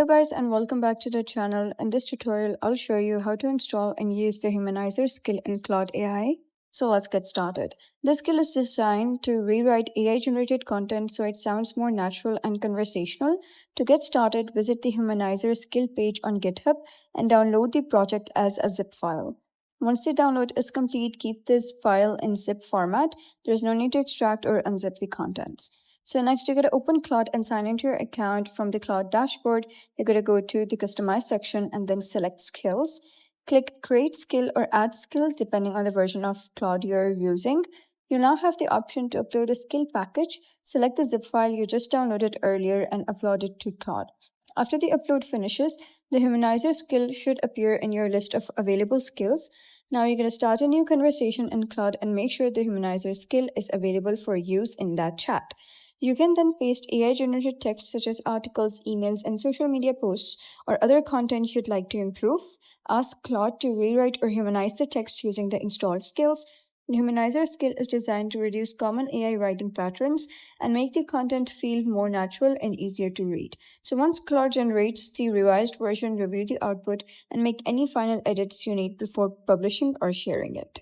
Hello guys and welcome back to the channel. In this tutorial, I'll show you how to install and use the Humanizer skill in Claude AI. So let's get started. This skill is designed to rewrite AI-generated content so it sounds more natural and conversational. To get started, visit the Humanizer skill page on GitHub and download the project as a zip file. Once the download is complete, keep this file in zip format. There's no need to extract or unzip the contents. So next, you're going to open Claude and sign into your account from the Claude dashboard. You're going to go to the Customize section and then select Skills. Click Create Skill or Add Skill depending on the version of Claude you're using. You now have the option to upload a skill package. Select the zip file you just downloaded earlier and upload it to Claude. After the upload finishes, the Humanizer skill should appear in your list of available skills. Now you're going to start a new conversation in Claude and make sure the Humanizer skill is available for use in that chat. You can then paste AI-generated text such as articles, emails, and social media posts or other content you'd like to improve. Ask Claude to rewrite or humanize the text using the installed skills. The Humanizer skill is designed to reduce common AI writing patterns and make the content feel more natural and easier to read. So once Claude generates the revised version, review the output and make any final edits you need before publishing or sharing it.